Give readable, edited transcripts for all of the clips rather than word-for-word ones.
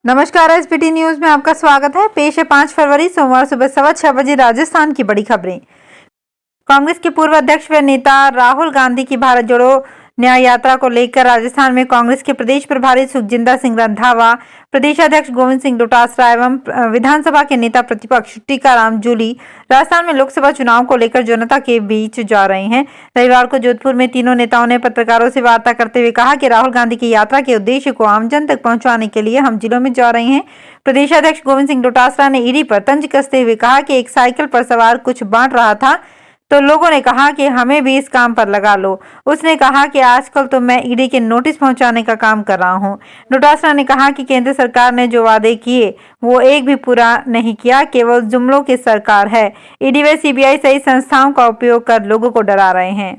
नमस्कार, SBT news में आपका स्वागत है। पेश है 5 फरवरी सोमवार सुबह 6:15 राजस्थान की बड़ी खबरें। कांग्रेस के पूर्व अध्यक्ष व नेता राहुल गांधी की भारत जोड़ो न्याय यात्रा को लेकर राजस्थान में कांग्रेस के प्रदेश प्रभारी सुखजिंदर सिंह रंधावा, प्रदेश अध्यक्ष गोविंद सिंह डोटासरा एवं विधानसभा के नेता प्रतिपक्ष टीकाराम जूली राजस्थान में लोकसभा चुनाव को लेकर जनता के बीच जा रहे हैं। रविवार को जोधपुर में तीनों नेताओं ने पत्रकारों से वार्ता करते हुए कहा कि राहुल गांधी की यात्रा के उद्देश्य को आमजन तक पहुंचाने के लिए हम जिलों में जा रहे हैं। प्रदेश अध्यक्ष गोविंद सिंह डोटासरा ने ईडी पर तंज कसते हुए कहा कि एक साइकिल पर सवार कुछ बांट रहा था तो लोगों ने कहा कि हमें भी इस काम पर लगा लो। उसने कहा कि आजकल तो मैं ईडी के नोटिस पहुंचाने का काम कर रहा हूं। डोटासरा ने कहा कि केंद्र सरकार ने जो वादे किए वो एक भी पूरा नहीं किया, केवल जुमलों की सरकार है। ईडी व सीबीआई सहित संस्थाओं का उपयोग कर लोगों को डरा रहे हैं।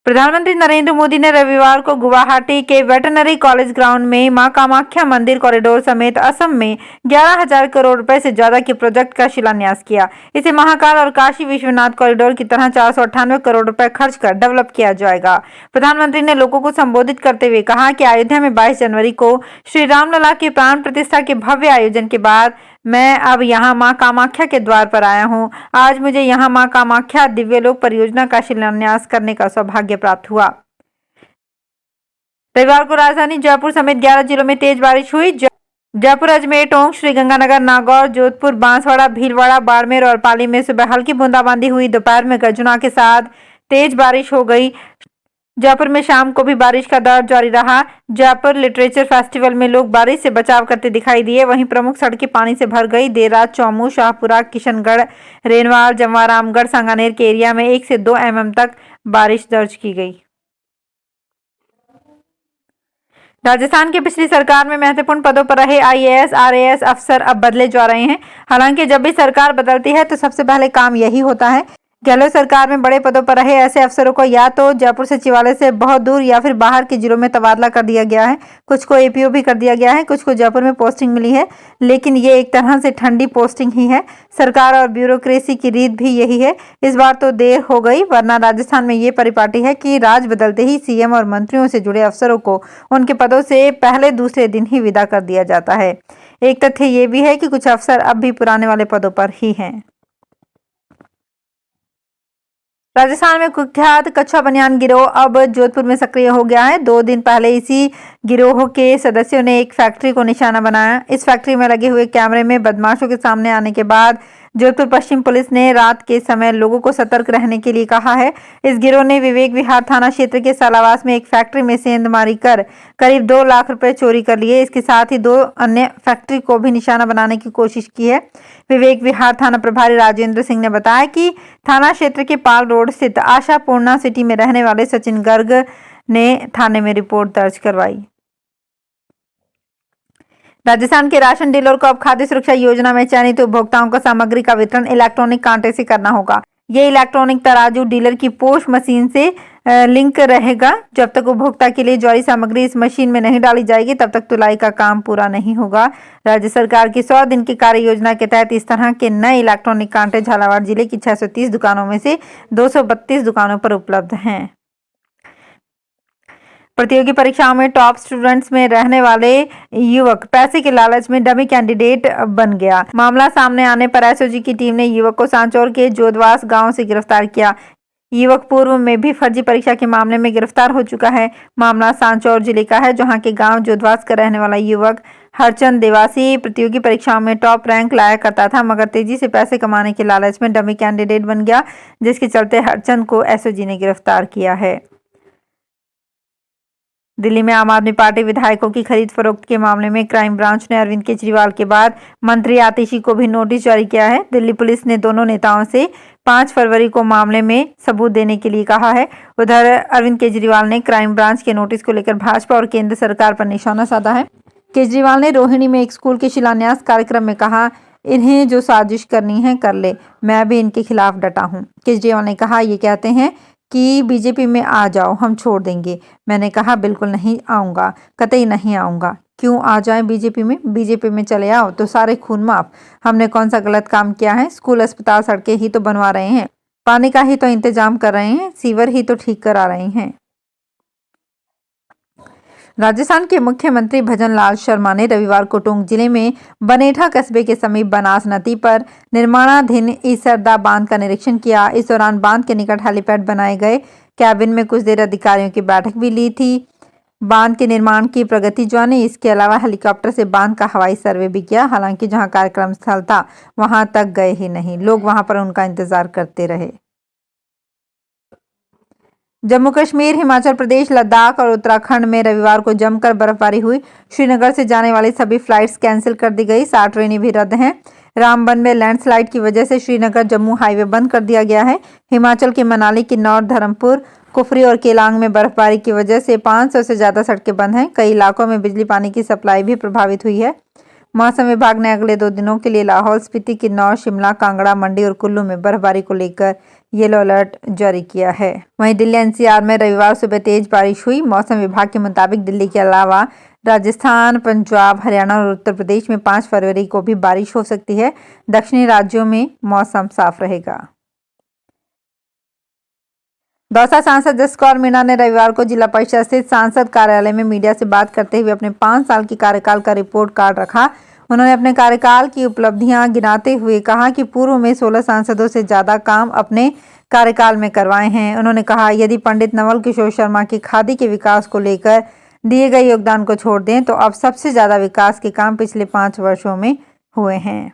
प्रधानमंत्री नरेंद्र मोदी ने रविवार को गुवाहाटी के वेटरनरी कॉलेज ग्राउंड में मां कामाख्या मंदिर कॉरिडोर समेत असम में 11,000 करोड़ रुपए से ज्यादा के प्रोजेक्ट का शिलान्यास किया। इसे महाकाल और काशी विश्वनाथ कॉरिडोर की तरह 498 करोड़ रुपए खर्च कर डेवलप किया जाएगा। प्रधानमंत्री ने लोगों को संबोधित करते हुए कहा कि अयोध्या में 22 जनवरी को श्री रामलला की प्राण प्रतिष्ठा के भव्य आयोजन के बाद मैं अब यहाँ मां कामाख्या के द्वार पर आया हूँ। आज मुझे यहाँ मां कामाख्या दिव्यलोक परियोजना का शिलान्यास करने का सौभाग्य प्राप्त हुआ। रविवार को राजधानी जयपुर समेत 11 जिलों में तेज बारिश हुई। जयपुर, अजमेर, टोंक, श्रीगंगानगर, नागौर, जोधपुर, बांसवाड़ा, भीलवाड़ा, बाड़मेर और पाली में सुबह हल्की बूंदाबांदी हुई। दोपहर में गर्जना के साथ तेज बारिश हो गई। जयपुर में शाम को भी बारिश का दौर जारी रहा। जयपुर लिटरेचर फेस्टिवल में लोग बारिश से बचाव करते दिखाई दिए। वहीं प्रमुख सड़कें पानी से भर गई। देर रात चौमू, शाहपुरा, किशनगढ़, रेनवार, जमवारामगढ़, सांगानेर के एरिया में 1 से 2 mm तक बारिश दर्ज की गई। राजस्थान की पिछली सरकार में महत्वपूर्ण पदों पर रहे आईएएस, आरएएस अफसर अब बदले जा रहे हैं। हालांकि जब भी सरकार बदलती है तो सबसे पहले काम यही होता है। गहलोत सरकार में बड़े पदों पर रहे ऐसे अफसरों को या तो जयपुर सचिवालय से बहुत दूर या फिर बाहर के जिलों में तबादला कर दिया गया है। कुछ को एपीओ भी कर दिया गया है, कुछ को जयपुर में पोस्टिंग मिली है, लेकिन ये एक तरह से ठंडी पोस्टिंग ही है। सरकार और ब्यूरोक्रेसी की रीत भी यही है। इस बार तो देर हो गई, वरना राजस्थान में ये परिपाटी है कि राज बदलते ही सीएम और मंत्रियों से जुड़े अफसरों को उनके पदों से पहले दूसरे दिन ही विदा कर दिया जाता है। एक तथ्य ये भी है कि कुछ अफसर अब भी पुराने वाले पदों पर ही हैं। राजस्थान में कुख्यात कच्छा बनियान गिरोह अब जोधपुर में सक्रिय हो गया है। 2 दिन पहले इसी गिरोह के सदस्यों ने एक फैक्ट्री को निशाना बनाया। इस फैक्ट्री में लगे हुए कैमरे में बदमाशों के सामने आने के बाद जोधपुर पश्चिम पुलिस ने रात के समय लोगों को सतर्क रहने के लिए कहा है। इस गिरोह ने विवेक विहार थाना क्षेत्र के सालावास में एक फैक्ट्री में सेंधमारी कर करीब 2 लाख रुपए चोरी कर लिए। इसके साथ ही 2 अन्य फैक्ट्री को भी निशाना बनाने की कोशिश की है। विवेक विहार थाना प्रभारी राजेंद्र सिंह ने बताया कि थाना क्षेत्र के पाल रोड स्थित आशा पूर्णा सिटी में रहने वाले सचिन गर्ग ने थाने में रिपोर्ट दर्ज करवाई। राजस्थान के राशन डीलर को अब खाद्य सुरक्षा योजना में चयनित उपभोक्ताओं को सामग्री का वितरण इलेक्ट्रॉनिक कांटे से करना होगा। ये इलेक्ट्रॉनिक तराजू डीलर की पोश मशीन से लिंक रहेगा। जब तक उपभोक्ता के लिए जारी सामग्री इस मशीन में नहीं डाली जाएगी तब तक तुलाई का काम पूरा नहीं होगा। राज्य सरकार की 100 दिन की कार्य योजना के तहत इस तरह के नए इलेक्ट्रॉनिक कांटे झालावाड़ जिले की 630 दुकानों में से 232 दुकानों पर उपलब्ध हैं। प्रतियोगी परीक्षाओं में टॉप स्टूडेंट्स में रहने वाले युवक पैसे के लालच में डमी कैंडिडेट बन गया। मामला सामने आने पर एसओजी की टीम ने युवक को सांचौर के जोधवास गांव से गिरफ्तार किया। युवक पूर्व में भी फर्जी परीक्षा के मामले में गिरफ्तार हो चुका है। मामला सांचौर जिले का है, जहां के गांव जोधवास का रहने वाला युवक हरचंद देवासी प्रतियोगी परीक्षाओं में टॉप रैंक लाया करता था, मगर तेजी से पैसे कमाने के लालच में डमी कैंडिडेट बन गया, जिसके चलते हरचंद को एसओजी ने गिरफ्तार किया है। दिल्ली में आम आदमी पार्टी विधायकों की खरीद फरोख्त के मामले में क्राइम ब्रांच ने अरविंद केजरीवाल के बाद मंत्री आतिशी को भी नोटिस जारी किया है। दिल्ली पुलिस ने दोनों नेताओं से 5 फरवरी को मामले में सबूत देने के लिए कहा है। उधर अरविंद केजरीवाल ने क्राइम ब्रांच के नोटिस को लेकर भाजपा और केंद्र सरकार पर निशाना साधा है। केजरीवाल ने रोहिणी में एक स्कूल के शिलान्यास कार्यक्रम में कहा, इन्हें जो साजिश करनी है कर ले, मैं भी इनके खिलाफ डटा हूं। केजरीवाल ने कहा, ये कहते हैं कि बीजेपी में आ जाओ, हम छोड़ देंगे। मैंने कहा बिल्कुल नहीं आऊंगा, कतई नहीं आऊंगा। क्यों आ जाएं बीजेपी में? बीजेपी में चले आओ तो सारे खून माफ। हमने कौन सा गलत काम किया है? स्कूल, अस्पताल, सड़कें ही तो बनवा रहे हैं, पानी का ही तो इंतजाम कर रहे हैं, सीवर ही तो ठीक करा रहे हैं। राजस्थान के मुख्यमंत्री भजनलाल शर्मा ने रविवार को टोंक जिले में बनेठा कस्बे के समीप बनास नदी पर निर्माणाधीन ईसरदा बांध का निरीक्षण किया। इस दौरान बांध के निकट हेलीपैड बनाए गए कैबिन में कुछ देर अधिकारियों की बैठक भी ली थी। बांध के निर्माण की प्रगति जानी। इसके अलावा हेलीकॉप्टर से बांध का हवाई सर्वे भी किया। हालांकि जहां कार्यक्रम स्थल था वहां तक गए ही नहीं, लोग वहां पर उनका इंतजार करते रहे। जम्मू कश्मीर, हिमाचल प्रदेश, लद्दाख और उत्तराखंड में रविवार को जमकर बर्फबारी हुई। श्रीनगर से जाने वाली सभी फ्लाइट्स कैंसिल कर दी गई। 60 ट्रेनें भी रद्द हैं। रामबन में लैंडस्लाइड की वजह से श्रीनगर जम्मू हाईवे बंद कर दिया गया है। हिमाचल के मनाली, किन्नौर, धर्मपुर, कुफरी और केलांग में बर्फबारी की वजह से 500 से ज्यादा सड़कें बंद हैं। कई इलाकों में बिजली पानी की सप्लाई भी प्रभावित हुई है। मौसम विभाग ने अगले 2 दिनों के लिए लाहौल स्पीति, किन्नौर, शिमला, कांगड़ा, मंडी और कुल्लू में बर्फबारी को लेकर येलो अलर्ट जारी किया है। वहीं दिल्ली एनसीआर में रविवार सुबह तेज बारिश हुई। मौसम विभाग के मुताबिक दिल्ली के अलावा राजस्थान, पंजाब, हरियाणा और उत्तर प्रदेश में 5 फरवरी को भी बारिश हो सकती है। दक्षिणी राज्यों में मौसम साफ रहेगा। दौसा सांसद जस कौर मीणा ने रविवार को जिला परिषद स्थित सांसद कार्यालय में मीडिया से बात करते हुए अपने 5 साल की कार्यकाल का रिपोर्ट कार्ड रखा। उन्होंने अपने कार्यकाल की उपलब्धियां गिनाते हुए कहा कि पूर्व में 16 सांसदों से ज्यादा काम अपने कार्यकाल में करवाए हैं। उन्होंने कहा, यदि पंडित नवल किशोर शर्मा की खादी के विकास को लेकर दिए गए योगदान को छोड़ दें तो अब सबसे ज्यादा विकास के काम पिछले 5 वर्षों में हुए हैं।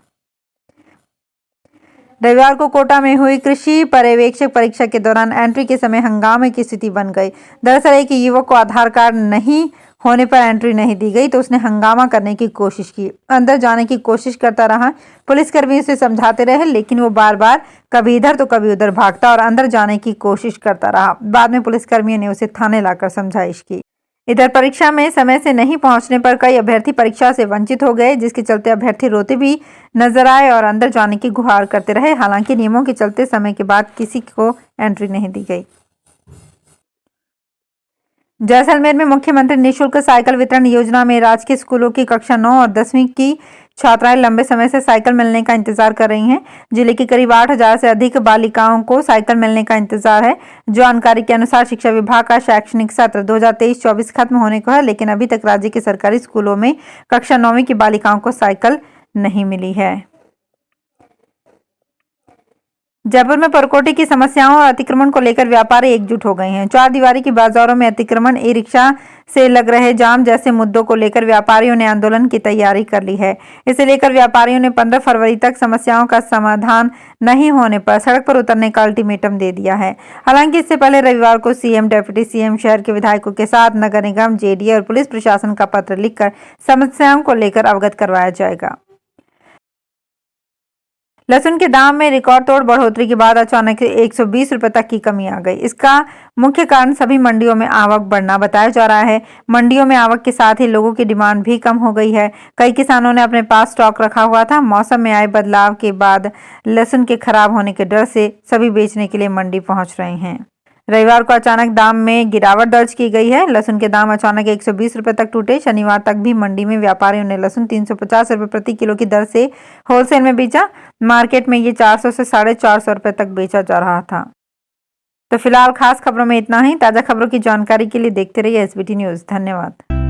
रविवार को कोटा में हुई कृषि पर्यवेक्षक परीक्षा के दौरान एंट्री के समय हंगामे की स्थिति बन गई। दरअसल एक युवक को आधार कार्ड नहीं होने पर एंट्री नहीं दी गई तो उसने हंगामा करने की कोशिश की, अंदर जाने की कोशिश करता रहा। पुलिसकर्मी उसे समझाते रहे लेकिन वो बार बार कभी इधर तो कभी उधर भागता और अंदर जाने की कोशिश करता रहा। बाद में पुलिसकर्मियों ने उसे थाने लाकर समझाइश की। इधर परीक्षा में समय से नहीं पहुंचने पर कई अभ्यर्थी परीक्षा से वंचित हो गए, जिसके चलते अभ्यर्थी रोते भी नजर आए और अंदर जाने की गुहार करते रहे। हालांकि नियमों के चलते समय के बाद किसी को एंट्री नहीं दी गई। जैसलमेर में मुख्यमंत्री निःशुल्क साइकिल वितरण योजना में राजकीय स्कूलों की कक्षा 9 और 10वीं की छात्राएं लंबे समय से साइकिल मिलने का इंतजार कर रही हैं। जिले की करीब 8000 से अधिक बालिकाओं को साइकिल मिलने का इंतजार है। जानकारी के अनुसार शिक्षा विभाग का शैक्षणिक सत्र 2023-24 खत्म होने को है, लेकिन अभी तक राज्य के सरकारी स्कूलों में कक्षा 9वीं की बालिकाओं को साइकिल नहीं मिली है। जयपुर में परकोटे की समस्याओं और अतिक्रमण को लेकर व्यापारी एकजुट हो गए हैं। 4 दीवारी की बाजारों में अतिक्रमण, ई रिक्शा से लग रहे जाम जैसे मुद्दों को लेकर व्यापारियों ने आंदोलन की तैयारी कर ली है। इसे लेकर व्यापारियों ने 15 फरवरी तक समस्याओं का समाधान नहीं होने पर सड़क पर उतरने का अल्टीमेटम दे दिया है। हालांकि इससे पहले रविवार को सीएम, डिप्टी सीएम, शहर के विधायकों के साथ नगर निगम, जेडीए और पुलिस प्रशासन का पत्र लिखकर समस्याओं को लेकर अवगत करवाया जाएगा। लहसुन के दाम में रिकॉर्ड तोड़ बढ़ोतरी के बाद अचानक 120 रुपए तक की कमी आ गई। इसका मुख्य कारण सभी मंडियों में आवक बढ़ना बताया जा रहा है। मंडियों में आवक के साथ ही लोगों की डिमांड भी कम हो गई है। कई किसानों ने अपने पास स्टॉक रखा हुआ था। मौसम में आए बदलाव के बाद लहसुन के खराब होने के डर से सभी बेचने के लिए मंडी पहुंच रहे हैं। रविवार को अचानक दाम में गिरावट दर्ज की गई है। लहसुन के दाम अचानक 120 रुपए तक टूटे। शनिवार तक भी मंडी में व्यापारियों ने लहसुन 350 रुपए प्रति किलो की दर से होलसेल में बेचा। मार्केट में ये 400 से 450 रुपए तक बेचा जा रहा था। तो फिलहाल खास खबरों में इतना ही। ताजा खबरों की जानकारी के लिए देखते रहिए एसबीटी न्यूज। धन्यवाद।